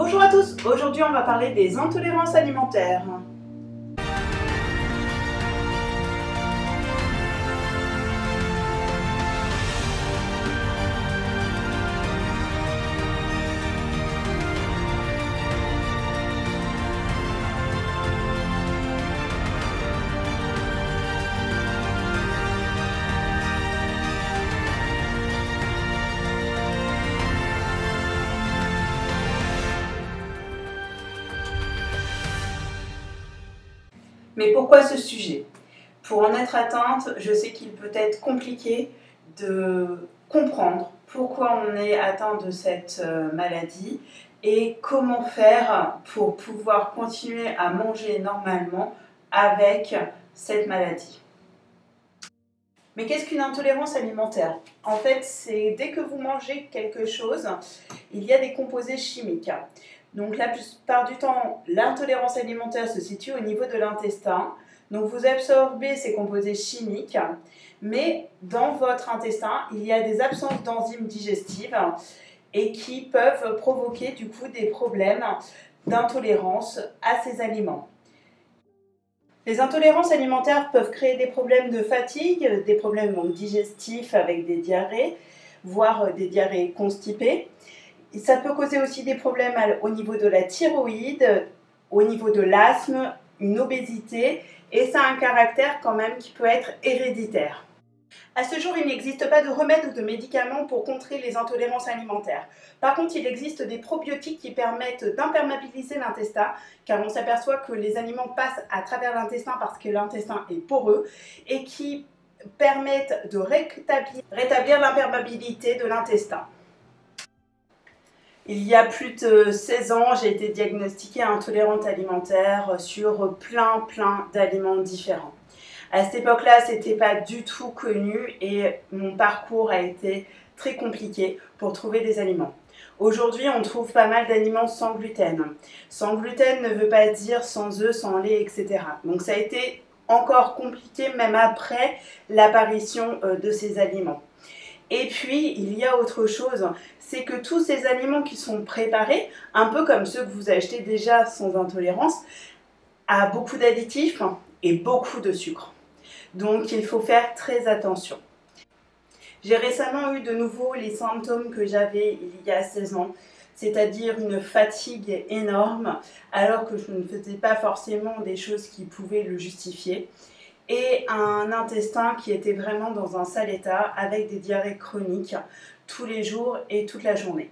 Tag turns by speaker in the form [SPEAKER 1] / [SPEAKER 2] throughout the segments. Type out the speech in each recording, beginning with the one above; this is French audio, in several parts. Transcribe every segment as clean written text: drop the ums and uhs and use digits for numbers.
[SPEAKER 1] Bonjour à tous, aujourd'hui on va parler des intolérances alimentaires. Mais pourquoi ce sujet? Pour en être atteinte, je sais qu'il peut être compliqué de comprendre pourquoi on est atteint de cette maladie et comment faire pour pouvoir continuer à manger normalement avec cette maladie. Mais qu'est-ce qu'une intolérance alimentaire? En fait, c'est dès que vous mangez quelque chose, il y a des composés chimiques. Donc la plupart du temps, l'intolérance alimentaire se situe au niveau de l'intestin. Donc vous absorbez ces composés chimiques, mais dans votre intestin, il y a des absences d'enzymes digestives et qui peuvent provoquer du coup des problèmes d'intolérance à ces aliments. Les intolérances alimentaires peuvent créer des problèmes de fatigue, des problèmes digestifs avec des diarrhées, voire des diarrhées constipées. Ça peut causer aussi des problèmes au niveau de la thyroïde, au niveau de l'asthme, une obésité, et ça a un caractère quand même qui peut être héréditaire. À ce jour, il n'existe pas de remède ou de médicaments pour contrer les intolérances alimentaires. Par contre, il existe des probiotiques qui permettent d'imperméabiliser l'intestin, car on s'aperçoit que les aliments passent à travers l'intestin parce que l'intestin est poreux, et qui permettent de rétablir l'imperméabilité de l'intestin. Il y a plus de 16 ans, j'ai été diagnostiquée intolérante alimentaire sur plein d'aliments différents. À cette époque-là, ce n'était pas du tout connu et mon parcours a été très compliqué pour trouver des aliments. Aujourd'hui, on trouve pas mal d'aliments sans gluten. Sans gluten ne veut pas dire sans œufs, sans lait, etc. Donc ça a été encore compliqué même après l'apparition de ces aliments. Et puis, il y a autre chose, c'est que tous ces aliments qui sont préparés, un peu comme ceux que vous achetez déjà sans intolérance, a beaucoup d'additifs et beaucoup de sucre. Donc, il faut faire très attention. J'ai récemment eu de nouveau les symptômes que j'avais il y a 16 ans, c'est-à-dire une fatigue énorme, alors que je ne faisais pas forcément des choses qui pouvaient le justifier. Et un intestin qui était vraiment dans un sale état avec des diarrhées chroniques tous les jours et toute la journée.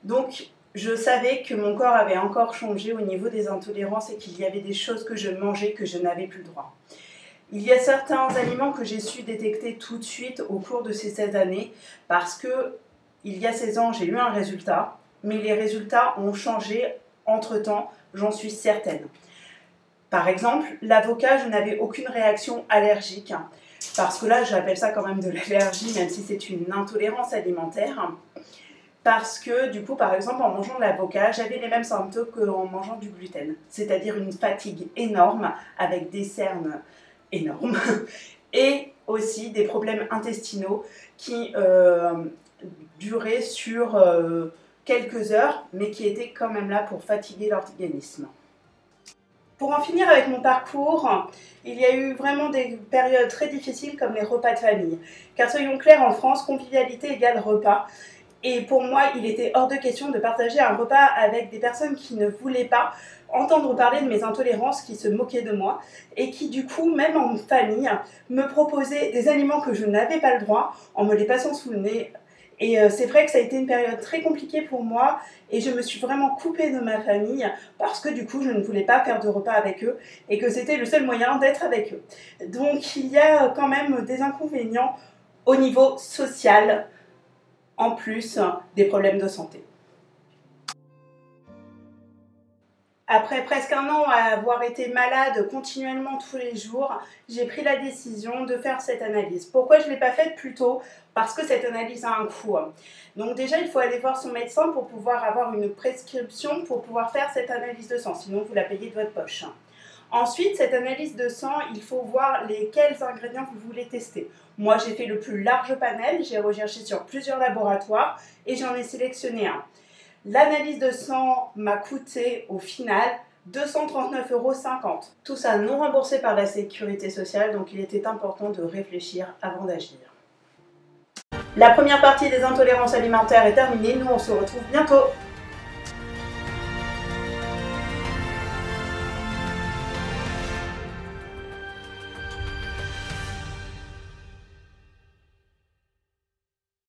[SPEAKER 1] Donc je savais que mon corps avait encore changé au niveau des intolérances et qu'il y avait des choses que je mangeais que je n'avais plus le droit. Il y a certains aliments que j'ai su détecter tout de suite au cours de ces 16 années parce que il y a 16 ans j'ai eu un résultat, mais les résultats ont changé entre-temps, j'en suis certaine. Par exemple, l'avocat, je n'avais aucune réaction allergique, parce que là, j'appelle ça quand même de l'allergie, même si c'est une intolérance alimentaire. Parce que, du coup, par exemple, en mangeant de l'avocat, j'avais les mêmes symptômes qu'en mangeant du gluten, c'est-à-dire une fatigue énorme, avec des cernes énormes, et aussi des problèmes intestinaux qui duraient sur quelques heures, mais qui étaient quand même là pour fatiguer l'organisme. Pour en finir avec mon parcours, il y a eu vraiment des périodes très difficiles comme les repas de famille. Car soyons clairs, en France, convivialité égale repas. Et pour moi, il était hors de question de partager un repas avec des personnes qui ne voulaient pas entendre parler de mes intolérances, qui se moquaient de moi et qui du coup, même en famille, me proposaient des aliments que je n'avais pas le droit en me les passant sous le nez. Et c'est vrai que ça a été une période très compliquée pour moi et je me suis vraiment coupée de ma famille parce que du coup je ne voulais pas faire de repas avec eux et que c'était le seul moyen d'être avec eux. Donc il y a quand même des inconvénients au niveau social en plus des problèmes de santé. Après presque un an à avoir été malade continuellement tous les jours, j'ai pris la décision de faire cette analyse. Pourquoi je ne l'ai pas faite plus tôt? Parce que cette analyse a un coût. Donc déjà, il faut aller voir son médecin pour pouvoir avoir une prescription pour pouvoir faire cette analyse de sang, sinon vous la payez de votre poche. Ensuite, cette analyse de sang, il faut voir quels ingrédients vous voulez tester. Moi, j'ai fait le plus large panel, j'ai recherché sur plusieurs laboratoires et j'en ai sélectionné un. L'analyse de sang m'a coûté au final 239,50 €. Tout ça non remboursé par la sécurité sociale, donc il était important de réfléchir avant d'agir. La première partie des intolérances alimentaires est terminée, nous on se retrouve bientôt.